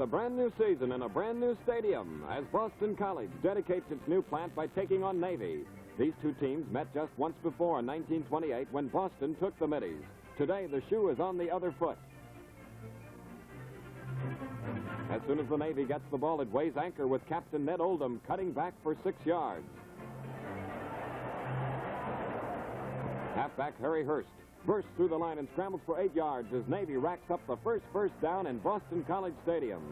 a brand new season in a brand new stadium as Boston College dedicates its new plant by taking on Navy. These two teams met just once before in 1928 when Boston took the Middies. Today, the shoe is on the other foot. As soon as the Navy gets the ball, it weighs anchor with Captain Ned Oldham cutting back for 6 yards. Halfback Harry Hurst bursts through the line and scrambles for 8 yards as Navy racks up the first down in Boston College Stadium.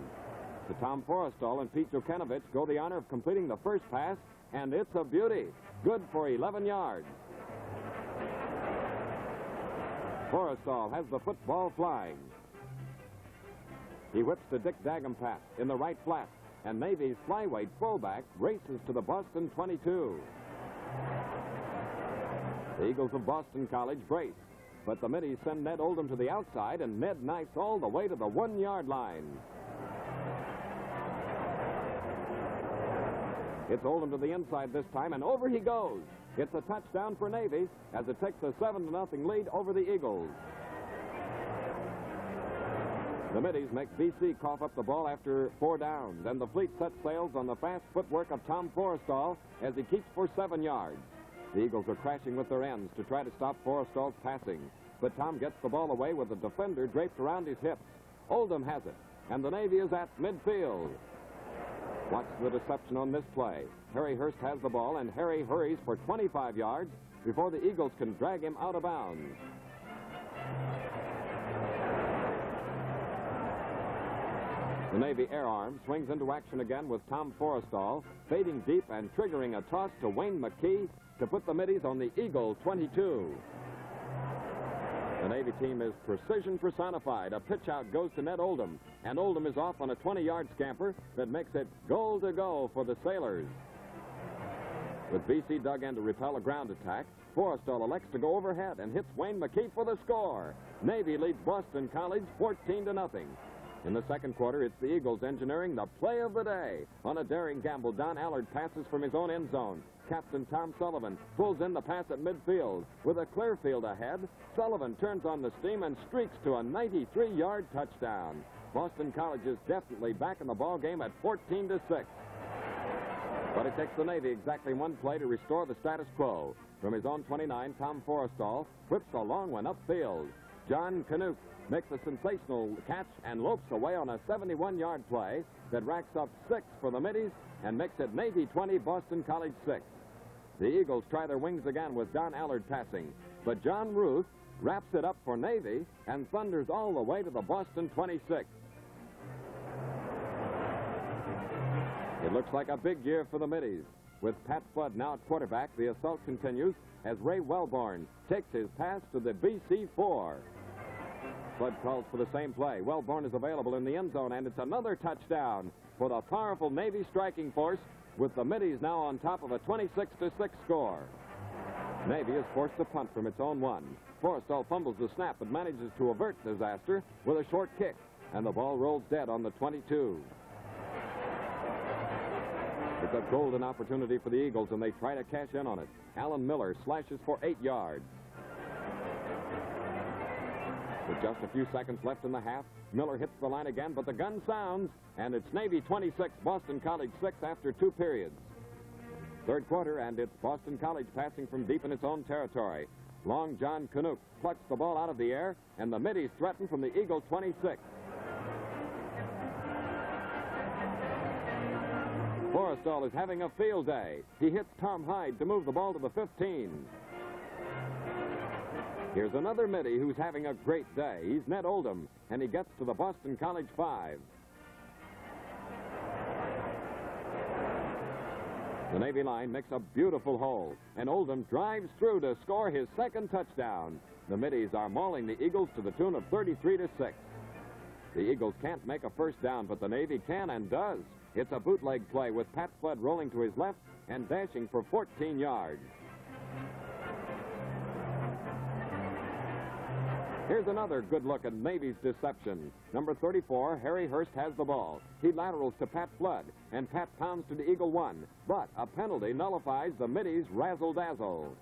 To Tom Forrestal and Pete Jokanovic go the honor of completing the first pass, and it's a beauty. Good for 11 yards. Forrestal has the football flying. He whips to Dick Dagenpat in the right flat, and Navy's flyweight fullback races to the Boston 22. The Eagles of Boston College brace, but the Middies send Ned Oldham to the outside, and Ned knifes all the way to the 1-yard line. It's Oldham to the inside this time, and over he goes. It's a touchdown for Navy as it takes a 7-0 lead over the Eagles. The Middies make BC cough up the ball after 4 downs, and the fleet sets sails on the fast footwork of Tom Forrestal as he keeps for 7 yards. The Eagles are crashing with their ends to try to stop Forrestal's passing, but Tom gets the ball away with a defender draped around his hips. Oldham has it, and the Navy is at midfield. Watch the deception on this play. Harry Hurst has the ball, and Harry hurries for 25 yards before the Eagles can drag him out of bounds. The Navy air arm swings into action again with Tom Forrestal, fading deep and triggering a toss to Wayne McKee to put the Middies on the Eagle 22. The Navy team is precision personified. A pitch out goes to Ned Oldham, and Oldham is off on a 20-yard scamper that makes it goal to go for the Sailors. With BC dug in to repel a ground attack, Forrestal elects to go overhead and hits Wayne McKee for the score. Navy leads Boston College 14-0. In the second quarter, it's the Eagles engineering the play of the day. On a daring gamble, Don Allard passes from his own end zone. Captain Tom Sullivan pulls in the pass at midfield. With a clear field ahead, Sullivan turns on the steam and streaks to a 93-yard touchdown. Boston College is definitely back in the ball game at 14-6. But it takes the Navy exactly one play to restore the status quo. From his own 29, Tom Forrestal whips a long one upfield. John Canuck makes a sensational catch and lopes away on a 71-yard play that racks up 6 for the Middies and makes it Navy 20, Boston College 6. The Eagles try their wings again with Don Allard passing, but John Ruth wraps it up for Navy and thunders all the way to the Boston 26. It looks like a big year for the Middies. With Pat Flood now at quarterback, the assault continues as Ray Wellborn takes his pass to the BC 4. Flood calls for the same play. Wellborn is available in the end zone, and it's another touchdown for the powerful Navy striking force, with the Middies now on top of a 26-6 score. Navy is forced to punt from its own 1. Forrestal fumbles the snap but manages to avert disaster with a short kick, and the ball rolls dead on the 22. It's a golden opportunity for the Eagles, and they try to cash in on it. Alan Miller slashes for 8 yards. With just a few seconds left in the half, Miller hits the line again, but the gun sounds, and it's Navy 26, Boston College 6 after 2 periods. Third quarter, and it's Boston College passing from deep in its own territory. Long John Canuck plucks the ball out of the air, and the Middies threaten from the Eagle 26. Forrestal is having a field day. He hits Tom Hyde to move the ball to the 15. Here's another Middie who's having a great day. He's Ned Oldham, and he gets to the Boston College 5. The Navy line makes a beautiful hole, and Oldham drives through to score his second touchdown. The Middies are mauling the Eagles to the tune of 33-6. The Eagles can't make a first down, but the Navy can and does. It's a bootleg play with Pat Flood rolling to his left and dashing for 14 yards. Here's another good look at Navy's deception. Number 34, Harry Hurst, has the ball. He laterals to Pat Flood, and Pat pounds to the Eagle 1. But a penalty nullifies the Middies' razzle-dazzle.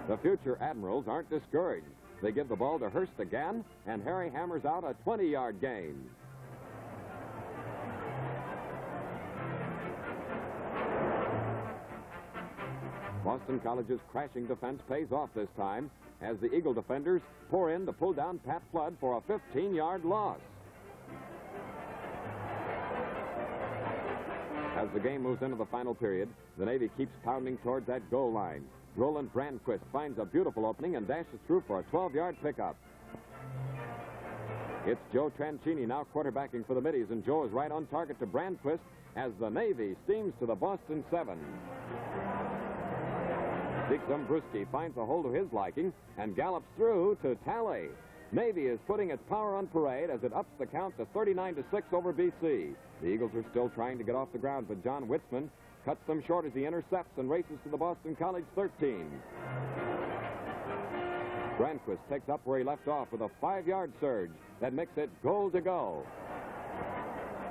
The future Admirals aren't discouraged. They give the ball to Hurst again, and Harry hammers out a 20-yard gain. Boston College's crashing defense pays off this time as the Eagle defenders pour in to pull down Pat Flood for a 15-yard loss. As the game moves into the final period, the Navy keeps pounding towards that goal line. Roland Brandquist finds a beautiful opening and dashes through for a 12-yard pickup. It's Joe Tranchini now quarterbacking for the Middies, and Joe is right on target to Brandquist as the Navy steams to the Boston 7. Dick Dombrowski finds a hole to his liking and gallops through to tally. Navy is putting its power on parade as it ups the count to 39-6 over BC. The Eagles are still trying to get off the ground, but John Witzman cuts them short as he intercepts and races to the Boston College 13. Brandquist takes up where he left off with a 5-yard surge that makes it goal to go.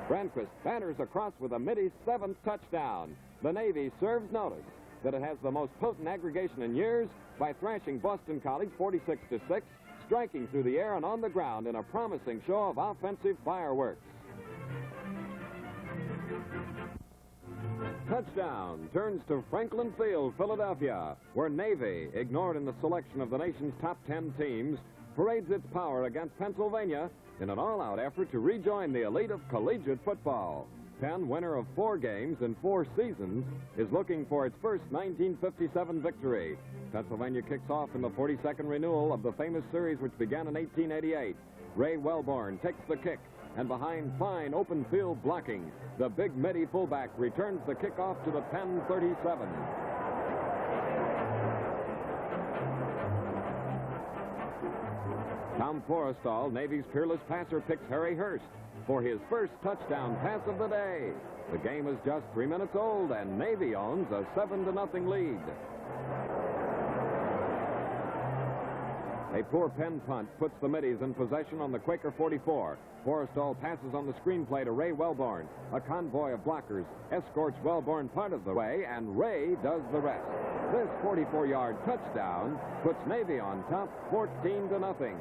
Brandquist batters across with the Middies' 7th touchdown. The Navy serves notice that it has the most potent aggregation in years by thrashing Boston College 46-6, striking through the air and on the ground in a promising show of offensive fireworks. Touchdown turns to Franklin Field, Philadelphia, where Navy, ignored in the selection of the nation's top 10 teams, parades its power against Pennsylvania in an all-out effort to rejoin the elite of collegiate football. Penn, winner of 4 games in 4 seasons, is looking for its first 1957 victory. Pennsylvania kicks off in the 42nd renewal of the famous series which began in 1888. Ray Wellborn takes the kick, and behind fine open field blocking, the big Middie fullback returns the kickoff to the Penn 37. Tom Forrestal, Navy's fearless passer, picks Harry Hurst for his first touchdown pass of the day. The game is just 3 minutes old, and Navy owns a 7-0 lead. A poor Penn punt puts the Middies in possession on the Quaker 44. Forrestal passes on the screenplay to Ray Wellborn. A convoy of blockers escorts Wellborn part of the way, and Ray does the rest. This 44-yard touchdown puts Navy on top 14-0.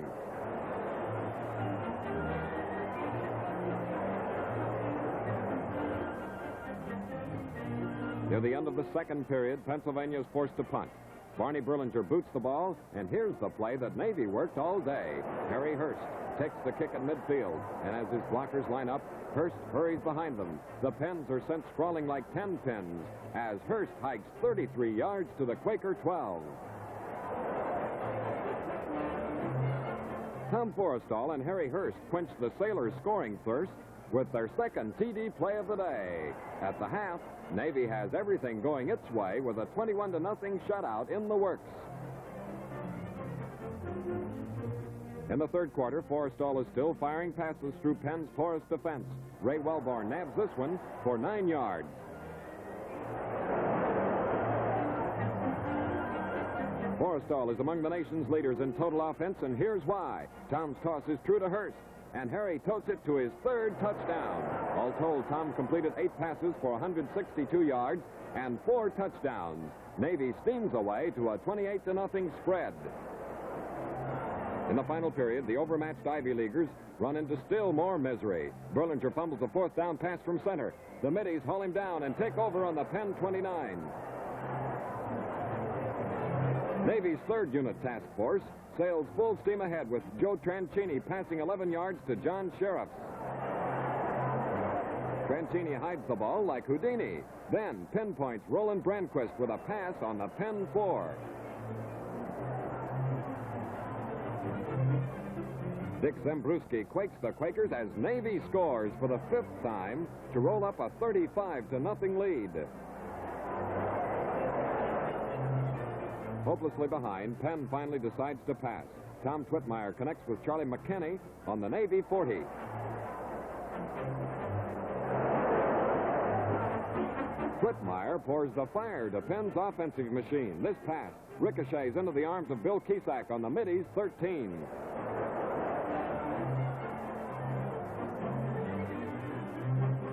Near the end of the second period, Pennsylvania is forced to punt. Barney Berlinger boots the ball, and here's the play that Navy worked all day. Harry Hurst takes the kick at midfield, and as his blockers line up, Hurst hurries behind them. The Pens are sent sprawling like 10 pins as Hurst hikes 33 yards to the Quaker 12. Tom Forrestal and Harry Hurst quench the Sailors' scoring thirst with their second TD play of the day. At the half, Navy has everything going its way with a 21-0 shutout in the works. In the third quarter, Forrestal is still firing passes through Penn's porous defense. Ray Wellborn nabs this one for 9 yards. Forrestal is among the nation's leaders in total offense, and here's why. Tom's toss is true to Hurst, and Harry totes it to his 3rd touchdown. All told, Tom completed 8 passes for 162 yards and 4 touchdowns. Navy steams away to a 28-0 spread. In the final period, the overmatched Ivy Leaguers run into still more misery. Berlinger fumbles a 4th down pass from center. The Middies haul him down and take over on the Penn 29. Navy's 3rd unit task force sails full steam ahead with Joe Tranchini passing 11 yards to John Sheriffs. Tranchini hides the ball like Houdini, then pinpoints Roland Brandquist with a pass on the Penn 4. Dick Zembrowski quakes the Quakers as Navy scores for the 5th time to roll up a 35-0 lead. Hopelessly behind, Penn finally decides to pass. Tom Twitmeyer connects with Charlie McKinney on the Navy 40. Twitmeyer pours the fire to Penn's offensive machine. This pass ricochets into the arms of Bill Kesack on the Middies 13.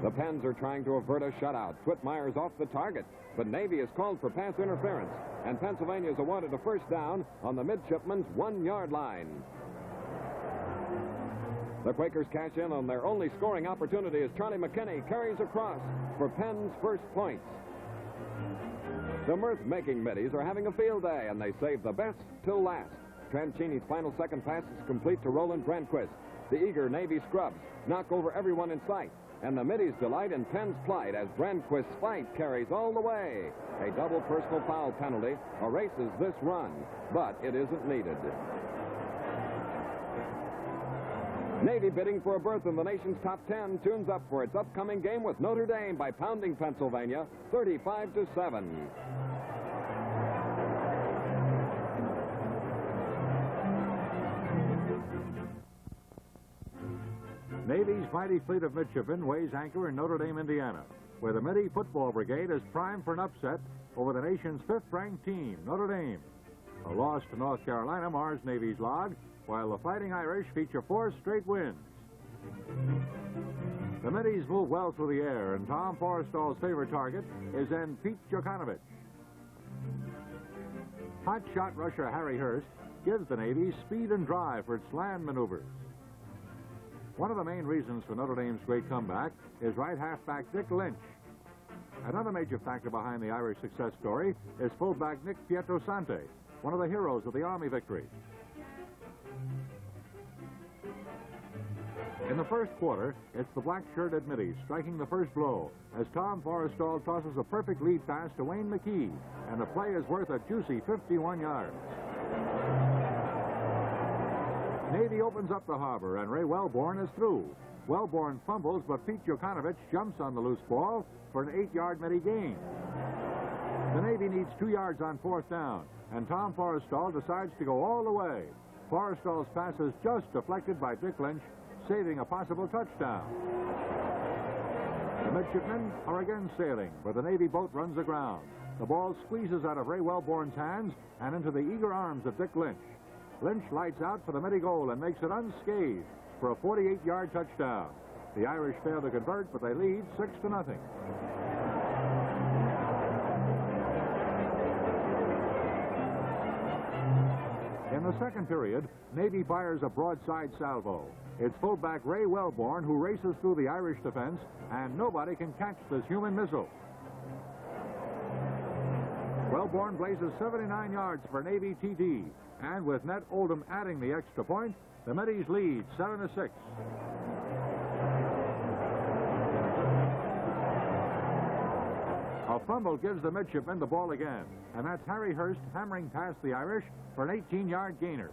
The Pens are trying to avert a shutout. Twitmeyer's off the target, but Navy is called for pass interference. and Pennsylvania is awarded a first down on the midshipmen's 1-yard line. The Quakers cash in on their only scoring opportunity as Charlie McKinney carries across for Penn's first points. The mirth-making middies are having a field day, and they save the best till last. Tranchini's final second pass is complete to Roland Grandquist. The eager Navy scrubs knock over everyone in sight, and the middies delight in Penn's plight as Grandquist's fight carries all the way. A double personal foul penalty erases this run, but it isn't needed. Navy, bidding for a berth in the nation's top 10, tunes up for its upcoming game with Notre Dame by pounding Pennsylvania 35-7. Navy's mighty fleet of midshipmen weighs anchor in Notre Dame, Indiana, where the Midi Football Brigade is primed for an upset over the nation's 5th-ranked team, Notre Dame. A loss to North Carolina mars Navy's log, while the Fighting Irish feature 4 straight wins. The Middies move well through the air, and Tom Forrestal's favorite target is then Pete Jokanovic. Hot-shot rusher Harry Hurst gives the Navy speed and drive for its land maneuvers. One of the main reasons for Notre Dame's great comeback is right halfback Dick Lynch. Another major factor behind the Irish success story is fullback Nick Pietrosante, one of the heroes of the Army victory. In the first quarter, it's the black-shirted middies striking the first blow as Tom Forrestal tosses a perfect lead pass to Wayne McKee, and the play is worth a juicy 51 yards. Navy opens up the harbor, and Ray Wellborn is through. Wellborn fumbles, but Pete Jokanovic jumps on the loose ball for an 8-yard Midi gain. The Navy needs 2 yards on 4th down, and Tom Forrestal decides to go all the way. Forrestal's pass is just deflected by Dick Lynch, saving a possible touchdown. The midshipmen are again sailing, but the Navy boat runs aground. The ball squeezes out of Ray Wellborn's hands and into the eager arms of Dick Lynch. Lynch lights out for the Midi goal and makes it unscathed for a 48-yard touchdown. The Irish fail to convert, but they lead 6-0. In the second period, Navy fires a broadside salvo. It's fullback Ray Wellborn who races through the Irish defense, and nobody can catch this human missile. Wellborn blazes 79 yards for Navy TD, and with Ned Oldham adding the extra point, the Middies lead 7-6. A fumble gives the midshipmen the ball again, and that's Harry Hurst hammering past the Irish for an 18-yard gainer.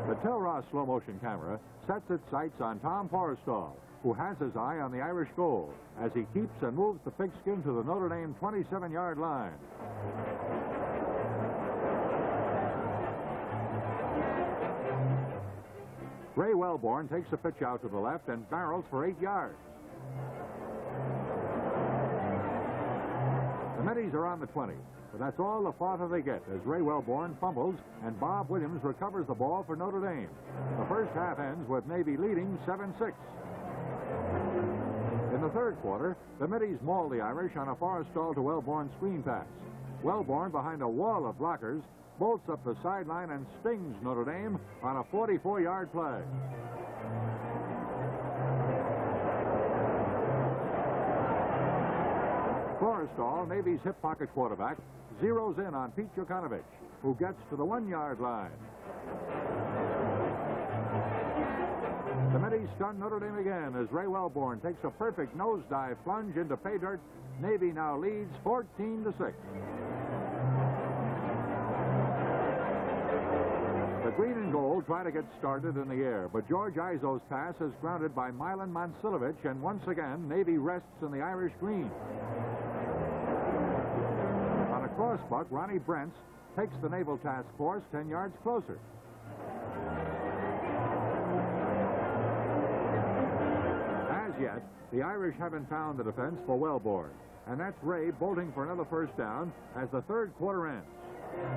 The Telross slow-motion camera sets its sights on Tom Forrestal, who has his eye on the Irish goal as he keeps and moves the pigskin to the Notre Dame 27-yard line. Ray Wellborn takes a pitch out to the left and barrels for 8 yards. The Middies are on the 20, but that's all the farther they get as Ray Wellborn fumbles and Bob Williams recovers the ball for Notre Dame. The first half ends with Navy leading 7-6. In the third quarter, the Middies maul the Irish on a Forrestal to Wellborn screen pass. Wellborn, behind a wall of blockers, bolts up the sideline and stings Notre Dame on a 44-yard play. Forrestal, Navy's hip pocket quarterback, zeroes in on Pete Jokanovic, who gets to the 1-yard line. The Middies stun Notre Dame again as Ray Wellborn takes a perfect nosedive plunge into pay dirt. Navy now leads 14-6. The green and gold try to get started in the air, but George Izo's pass is grounded by Milan Mansilovic, and once again, Navy rests in the Irish green. On a crossbuck, Ronnie Brents takes the Naval Task Force 10 yards closer. As yet, the Irish haven't found the defense for Wellborn, and that's Ray bolting for another first down as the third quarter ends.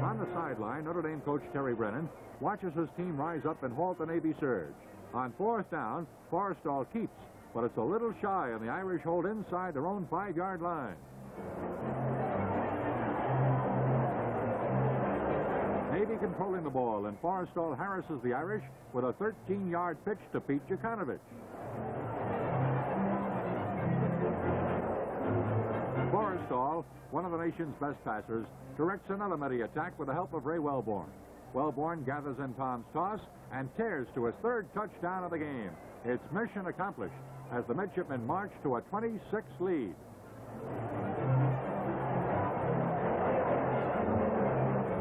On the sideline, Notre Dame coach Terry Brennan watches his team rise up and halt the Navy surge. On 4th down, Forrestal keeps, but it's a little shy, and the Irish hold inside their own 5-yard line. controlling the ball, and Forrestal harasses the Irish with a 13-yard pitch to Pete Jukanovic. Forrestal, one of the nation's best passers, directs another Medi attack with the help of Ray Wellborn. Wellborn gathers in Tom's toss and tears to his third touchdown of the game. It's mission accomplished as the midshipmen march to a 26 lead.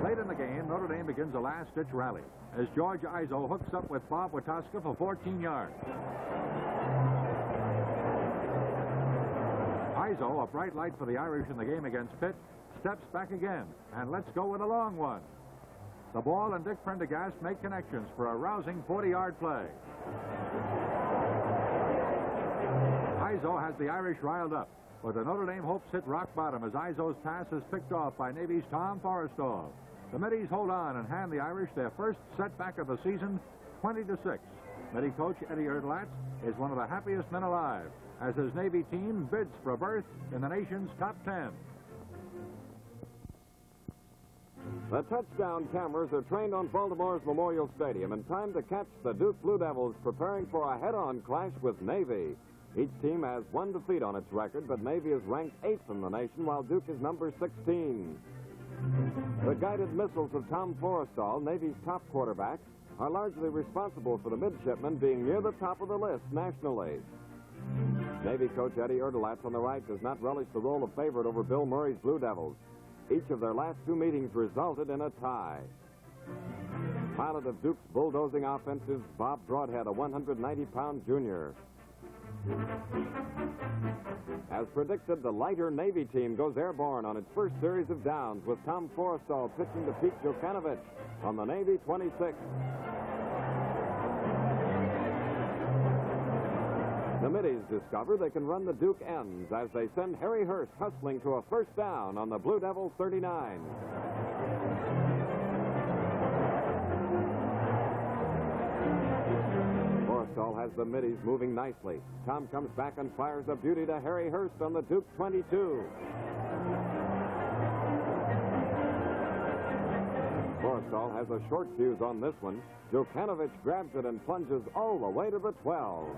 Late in the game, Notre Dame begins a last-ditch rally as George Izzo hooks up with Bob Watoska for 14 yards. Izzo, a bright light for the Irish in the game against Pitt, steps back again and lets go with a long one. The ball and Dick Prendergast make connections for a rousing 40-yard play. Izzo has the Irish riled up, but the Notre Dame hopes hit rock bottom as Izzo's pass is picked off by Navy's Tom Forrestal. The Middies hold on and hand the Irish their first setback of the season, 20-6. Midi coach Eddie Erdelatz is one of the happiest men alive as his Navy team bids for a berth in the nation's top 10. The touchdown cameras are trained on Baltimore's Memorial Stadium in time to catch the Duke Blue Devils preparing for a head-on clash with Navy. Each team has one defeat on its record, but Navy is ranked 8th in the nation, while Duke is number 16. The guided missiles of Tom Forrestal, Navy's top quarterback, are largely responsible for the midshipmen being near the top of the list nationally. Navy coach Eddie Erdelatz on the right does not relish the role of favorite over Bill Murray's Blue Devils. Each of their last two meetings resulted in a tie. Pilot of Duke's bulldozing offense is Bob Broadhead, a 190-pound junior. As predicted, the lighter Navy team goes airborne on its first series of downs with Tom Forrestal pitching to Pete Jukanovic on the Navy 26. The Middies discover they can run the Duke ends as they send Harry Hurst hustling to a first down on the Blue Devils 39. Forrestal has the Middies moving nicely. Tom comes back and fires a beauty to Harry Hurst on the Duke 22. Forrestal has a short fuse on this one. Jukanovic grabs it and plunges all the way to the 12.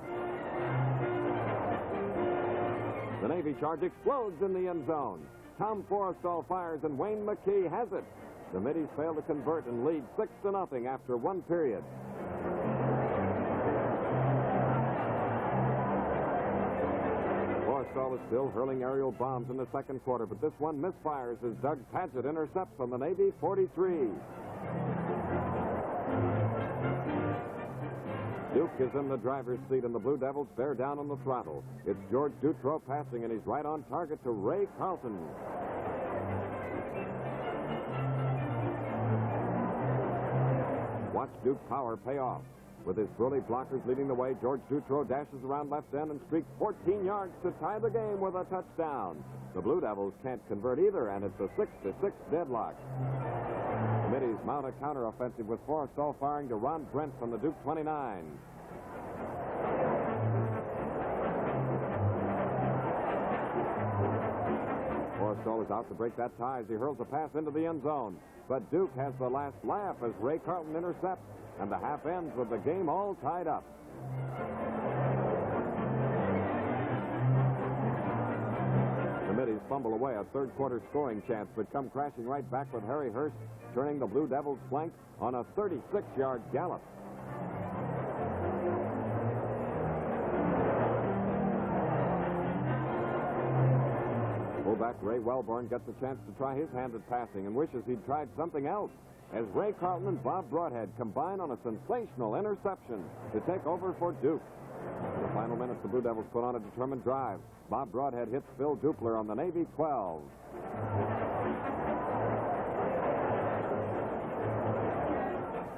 The Navy charge explodes in the end zone. Tom Forrestal fires and Wayne McKee has it. The Middies fail to convert and lead 6-0 after one period. Forrestal is still hurling aerial bombs in the second quarter, but this one misfires as Doug Padgett intercepts on the Navy 43. Duke is in the driver's seat, and the Blue Devils bear down on the throttle. It's George Dutrow passing, and he's right on target to Ray Carlton. Watch Duke power pay off. With his burly blockers leading the way, George Dutrow dashes around left end and streaks 14 yards to tie the game with a touchdown. The Blue Devils can't convert either, and it's a 6-6 deadlock. The Middies mount a counteroffensive with Forrestal firing to Ron Brent from the Duke 29. Forrestal is out to break that tie as he hurls a pass into the end zone. But Duke has the last laugh as Ray Carlton intercepts, and the half ends with the game all tied up. The Middies fumble away a third-quarter scoring chance, but come crashing right back with Harry Hurst turning the Blue Devils' flank on a 36-yard gallop. Fullback Ray Wellborn gets a chance to try his hand at passing and wishes he'd tried something else as Ray Carlton and Bob Broadhead combine on a sensational interception to take over for Duke. In the final minutes, the Blue Devils put on a determined drive. Bob Broadhead hits Phil Dupler on the Navy 12.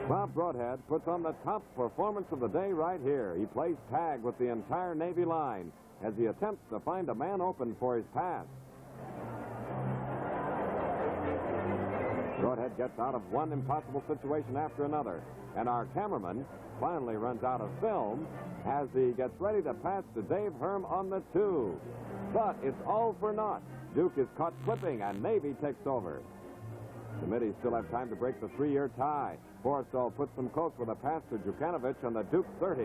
Bob Broadhead puts on the top performance of the day right here. He plays tag with the entire Navy line as he attempts to find a man open for his pass. Broadhead gets out of one impossible situation after another, and our cameraman finally runs out of film as he gets ready to pass to Dave Herm on the 2. But it's all for naught. Duke is caught slipping, and Navy takes over. The Middies still have time to break the 3-year tie. Forrestal puts them close with a pass to Djukanovic on the Duke 30.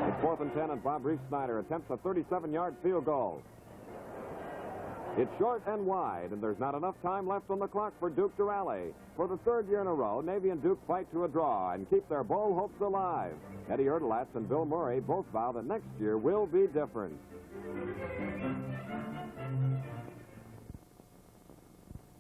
It's 4th and 10, and Bob Reese-Snyder attempts a 37-yard field goal. It's short and wide, and there's not enough time left on the clock for Duke to rally. For the 3rd year in a row, Navy and Duke fight to a draw and keep their bowl hopes alive. Eddie Erdelatz and Bill Murray both vow that next year will be different.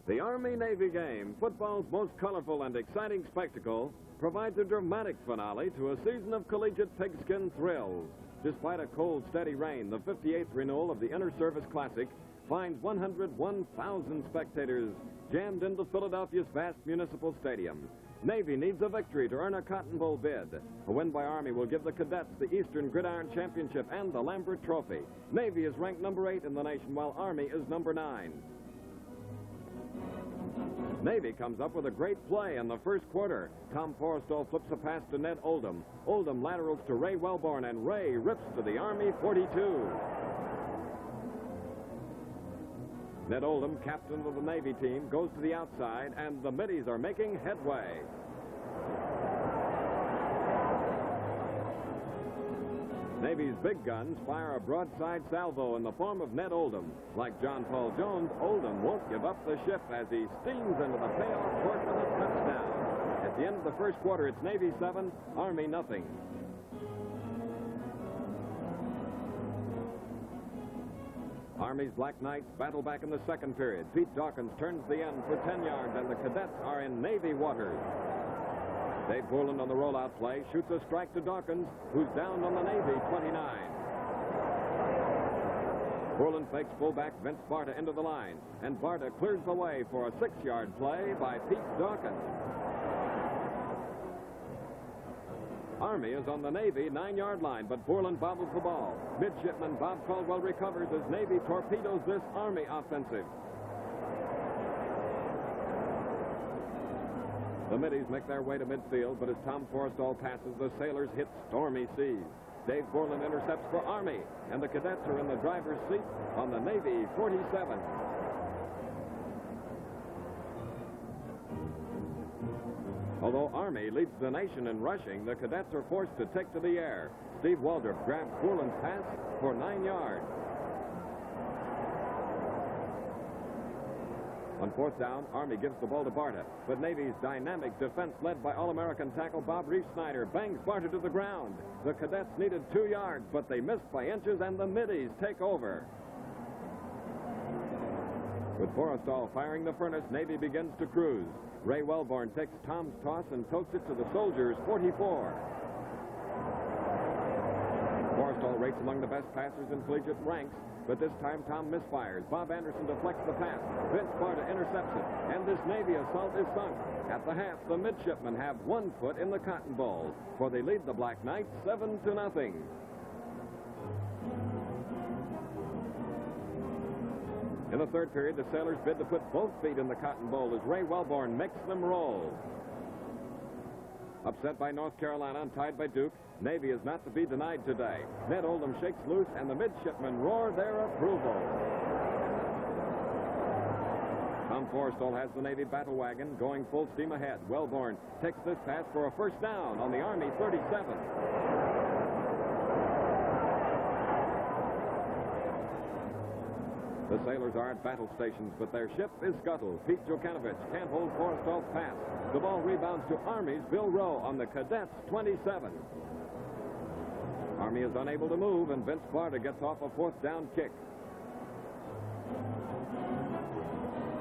The Army-Navy game, football's most colorful and exciting spectacle, provides a dramatic finale to a season of collegiate pigskin thrills. Despite a cold, steady rain, the 58th renewal of the Inter-Service Classic finds 101,000 spectators jammed into Philadelphia's vast municipal stadium. Navy needs a victory to earn a Cotton Bowl bid. A win by Army will give the Cadets the Eastern Gridiron Championship and the Lambert Trophy. Navy is ranked number 8 in the nation, while Army is number 9. Navy comes up with a great play in the first quarter. Tom Forrestal flips a pass to Ned Oldham. Oldham laterals to Ray Wellborn, and Ray rips to the Army 42. Ned Oldham, captain of the Navy team, goes to the outside, and the Middies are making headway. Navy's big guns fire a broadside salvo in the form of Ned Oldham. Like John Paul Jones, Oldham won't give up the ship as he steams into the payoff court with a touchdown. At the end of the first quarter, it's Navy 7, Army nothing. Army's Black Knights battle back in the second period. Pete Dawkins turns the end for 10 yards, and the Cadets are in Navy waters. Dave Borland on the rollout play shoots a strike to Dawkins, who's down on the Navy 29. Borland fakes fullback Vince Barta into the line, and Barta clears the way for a 6-yard play by Pete Dawkins. Army is on the Navy 9-yard line, but Borland bobbles the ball. Midshipman Bob Caldwell recovers as Navy torpedoes this Army offensive. The Middies make their way to midfield, but as Tom Forrestal passes, the sailors hit stormy seas. Dave Borland intercepts for Army, and the Cadets are in the driver's seat on the Navy 47. Although Army leads the nation in rushing, the Cadets are forced to take to the air. Steve Waldrop grabs Borland's pass for 9 yards. On 4th down, Army gives the ball to Barta, but Navy's dynamic defense, led by All-American tackle Bob Reese-Snyder, bangs Barta to the ground. The Cadets needed 2 yards, but they missed by inches, and the Middies take over. With Forrestal firing the furnace, Navy begins to cruise. Ray Wellborn takes Tom's toss and totes it to the Soldiers' 44. Forrestal rates among the best passers in collegiate ranks, but this time Tom misfires. Bob Anderson deflects the pass. Vince Barta intercepts it, and this Navy assault is sunk. At the half, the midshipmen have 1 foot in the Cotton Bowl, for they lead the Black Knights 7-0. In the third period, the sailors bid to put both feet in the Cotton Bowl as Ray Wellborn makes them roll. Upset by North Carolina and tied by Duke, Navy is not to be denied today. Ned Oldham shakes loose, and the midshipmen roar their approval. Tom Forrestal has the Navy battle wagon going full steam ahead. Wellborn takes this pass for a first down on the Army 37. The sailors are at battle stations, but their ship is scuttled. Pete Djukanovic can't hold Forrestal's pass. The ball rebounds to Army's Bill Rowe on the Cadets' 27. Army is unable to move, and Vince Barta gets off a 4th down kick.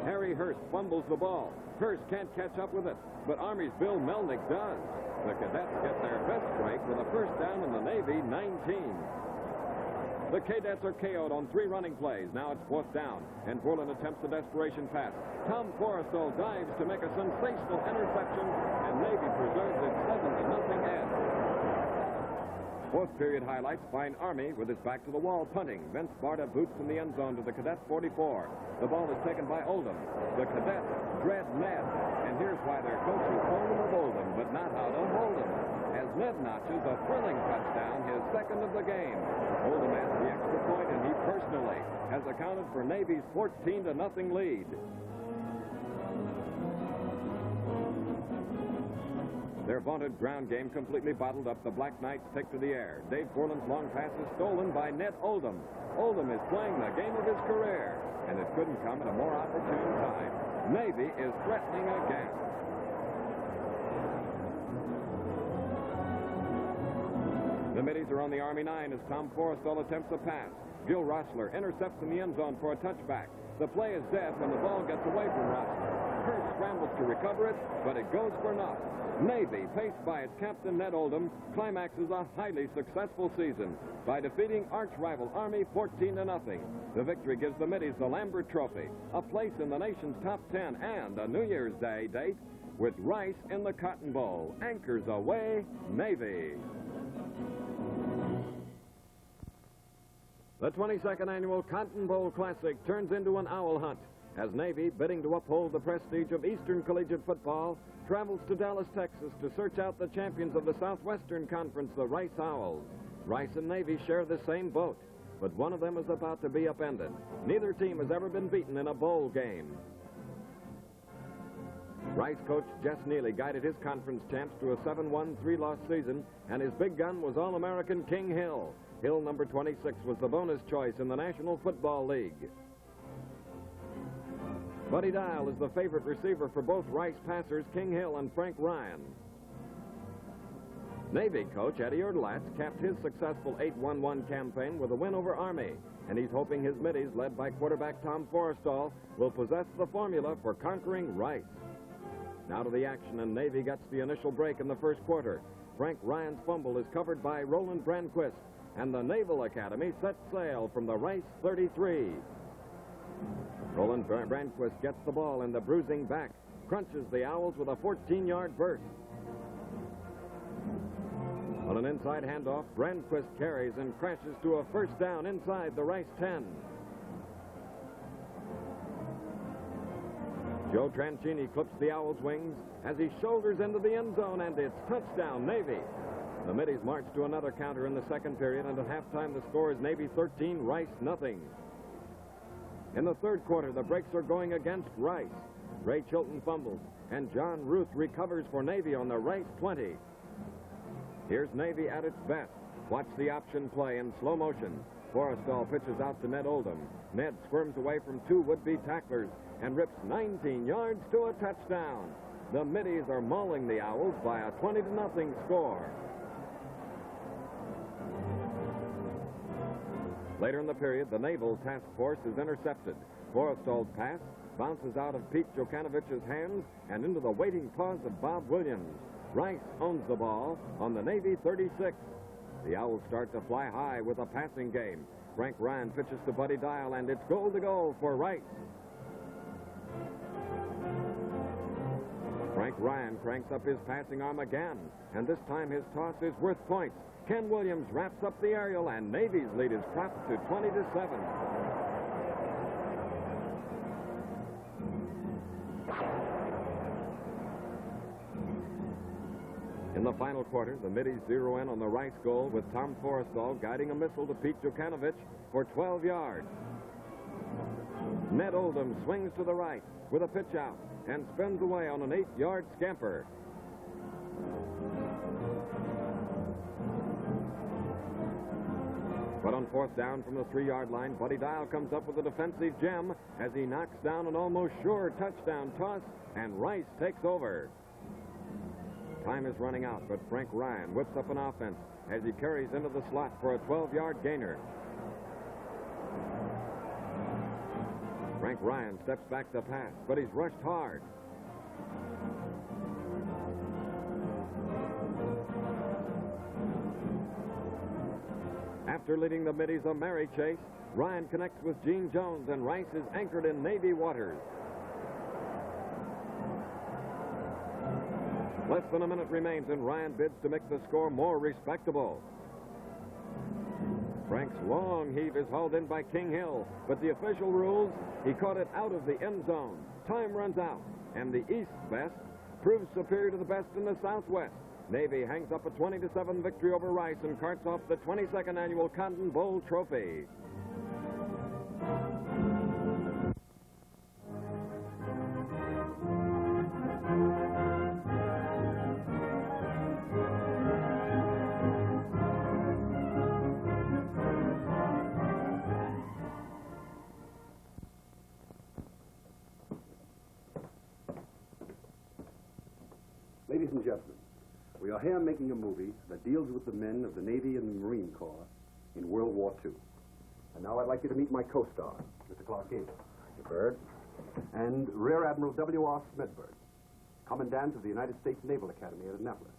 Harry Hurst fumbles the ball. Hurst can't catch up with it, but Army's Bill Melnick does. The Cadets get their best break with a first down in the Navy 19. The Cadets are KO'd on 3 running plays. Now it's 4th down, and Borland attempts the desperation pass. Tom Forrestal dives to make a sensational interception, and Navy preserves its 7-0 edge. 4th period highlights find Army with his back to the wall punting. Vince Barta boots in the end zone to the Cadets' 44. The ball is taken by Oldham. The Cadets dread Ned, and here's why their coach has told them of Oldham, but not how to hold him. As Ned notches a thrilling touchdown, his second of the game. Oldham adds the extra point, and he personally has accounted for Navy's 14-0 lead. Their vaunted ground game completely bottled up. The Black Knights take to the air. Dave Borland's long pass is stolen by Ned Oldham. Oldham is playing the game of his career, and it couldn't come at a more opportune time. Navy is threatening again. The middies are on the Army 9 as Tom Forrestal attempts a pass. Gil Rossler intercepts in the end zone for a touchback. The play is dead when the ball gets away from Rossler. Hurst scrambles to recover it, but it goes for naught. Navy, paced by its captain Ned Oldham, climaxes a highly successful season by defeating arch-rival Army 14-0. The victory gives the middies the Lambert Trophy, a place in the nation's top 10, and a New Year's Day date with Rice in the Cotton Bowl. Anchors away, Navy. The 22nd Annual Cotton Bowl Classic turns into an owl hunt as Navy, bidding to uphold the prestige of Eastern Collegiate Football, travels to Dallas, Texas to search out the champions of the Southwestern Conference, the Rice Owls. Rice and Navy share the same boat, but one of them is about to be upended. Neither team has ever been beaten in a bowl game. Rice coach Jess Neely guided his conference champs to a 7-1, 3-loss season, and his big gun was All-American King Hill. Hill, number 26, was the bonus choice in the National Football League. Buddy Dial is the favorite receiver for both Rice passers King Hill and Frank Ryan. Navy coach Eddie Erdelatz capped his successful 8-1-1 campaign with a win over Army, and he's hoping his middies, led by quarterback Tom Forrestal, will possess the formula for conquering Rice. Now to the action, and Navy gets the initial break in the first quarter. Frank Ryan's fumble is covered by Roland Brandquist, and the Naval Academy sets sail from the Rice 33. Roland Brandquist gets the ball in the bruising back, crunches the Owls with a 14-yard burst. On an inside handoff, Brandquist carries and crashes to a first down inside the Rice 10. Joe Tranchini clips the Owls' wings as he shoulders into the end zone, and it's touchdown, Navy. The middies march to another counter in the second period, and at halftime the score is Navy 13, Rice nothing. In the third quarter, the breaks are going against Rice. Ray Chilton fumbles, and John Ruth recovers for Navy on the Rice 20. Here's Navy at its best. Watch the option play in slow motion. Forrestal pitches out to Ned Oldham. Ned squirms away from two would-be tacklers and rips 19 yards to a touchdown. The middies are mauling the Owls by a 20-0 score. Later in the period, the Naval task force is intercepted. Forrestal's pass bounces out of Pete Jokanovich's hands and into the waiting paws of Bob Williams. Rice owns the ball on the Navy 36. The Owls start to fly high with a passing game. Frank Ryan pitches to Buddy Dial, and it's goal to goal for Rice. Frank Ryan cranks up his passing arm again, and this time his toss is worth points. Ken Williams wraps up the aerial, and Navy's lead is dropped to 20-7. In the final quarter, the middies zero in on the Rice goal with Tom Forrestal guiding a missile to Pete Jukanovich for 12 yards. Ned Oldham swings to the right with a pitch out and spins away on an 8-yard scamper. But on fourth down from the 3-yard line, Buddy Dial comes up with a defensive gem as he knocks down an almost sure touchdown toss, and Rice takes over. Time is running out, but Frank Ryan whips up an offense as he carries into the slot for a 12-yard gainer. Frank Ryan steps back to pass, but he's rushed hard. After leading the middies a merry chase, Ryan connects with Gene Jones, and Rice is anchored in Navy waters. Less than a minute remains, and Ryan bids to make the score more respectable. Frank's long heave is hauled in by King Hill, but the official rules he caught it out of the end zone. Time runs out, and the East best proves superior to the best in the Southwest. Navy hangs up a 20-7 victory over Rice and carts off the 22nd annual Cotton Bowl trophy. Ladies and gentlemen, we are here making a movie that deals with the men of the Navy and the Marine Corps in World War II. And now I'd like you to meet my co-star, Mr. Clark Gable, Mr. Byrd, and Rear Admiral W.R. Smedberg, Commandant of the United States Naval Academy at Annapolis.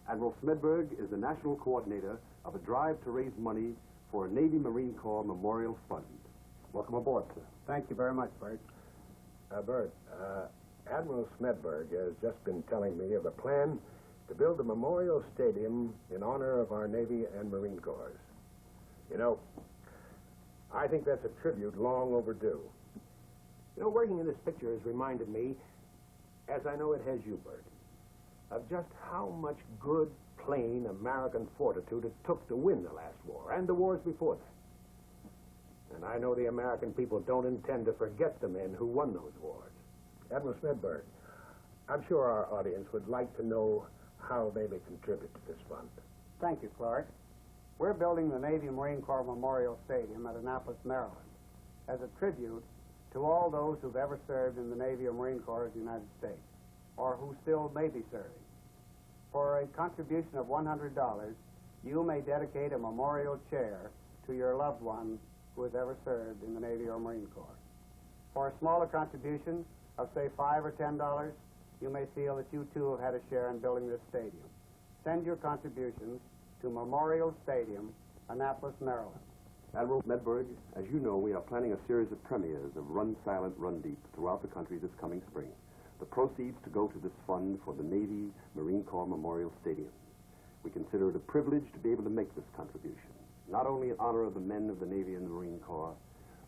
Admiral Smedberg is the national coordinator of a drive to raise money for a Navy Marine Corps Memorial Fund. Welcome aboard, sir. Thank you very much, Bert. Bert, Admiral Smedberg has just been telling me of a plan to build a memorial stadium in honor of our Navy and Marine Corps. You know, I think that's a tribute long overdue. You know, working in this picture has reminded me, as I know it has you, Bert, of just how much good, plain American fortitude it took to win the last war and the wars before that. And I know the American people don't intend to forget the men who won those wars. Admiral Smedberg, I'm sure our audience would like to know how they may contribute to this fund. Thank you, Clark. We're building the Navy Marine Corps Memorial Stadium at Annapolis, Maryland, as a tribute to all those who've ever served in the Navy or Marine Corps of the United States, or who still may be serving. For a contribution of $100, you may dedicate a memorial chair to your loved one who has ever served in the Navy or Marine Corps. For a smaller contribution of, say, $5 or $10, you may feel that you, too, have had a share in building this stadium. Send your contributions to Memorial Stadium, Annapolis, Maryland. Admiral Smedberg, as you know, we are planning a series of premieres of Run Silent, Run Deep throughout the country this coming spring. The proceeds to go to this fund for the Navy Marine Corps Memorial Stadium. We consider it a privilege to be able to make this contribution, not only in honor of the men of the Navy and the Marine Corps,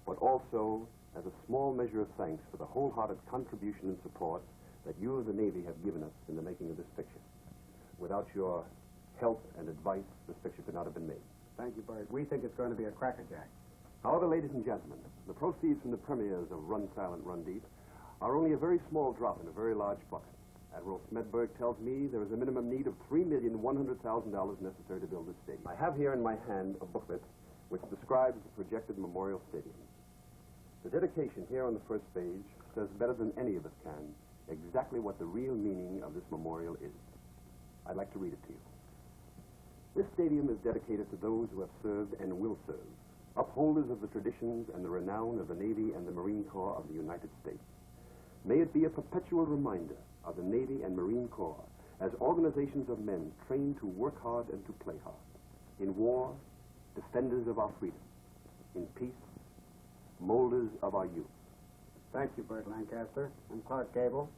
but also as a small measure of thanks for the wholehearted contribution and support that you of the Navy have given us in the making of this picture. Without your help and advice, this picture could not have been made. Thank you, Bert. We think it's going to be a crackerjack. However, ladies and gentlemen, the proceeds from the premieres of Run Silent, Run Deep are only a very small drop in a very large bucket. Admiral Smedberg tells me there is a minimum need of $3,100,000 necessary to build this stadium. I have here in my hand a booklet which describes the projected memorial stadium. The dedication here on the first page says better than any of us can exactly what the real meaning of this memorial is. I'd like to read it to you. This stadium is dedicated to those who have served and will serve, upholders of the traditions and the renown of the Navy and the Marine Corps of the United States. May it be a perpetual reminder of the Navy and Marine Corps as organizations of men trained to work hard and to play hard. In war, defenders of our freedom. In peace, molders of our youth. Thank you, Bert Lancaster and Clark Gable.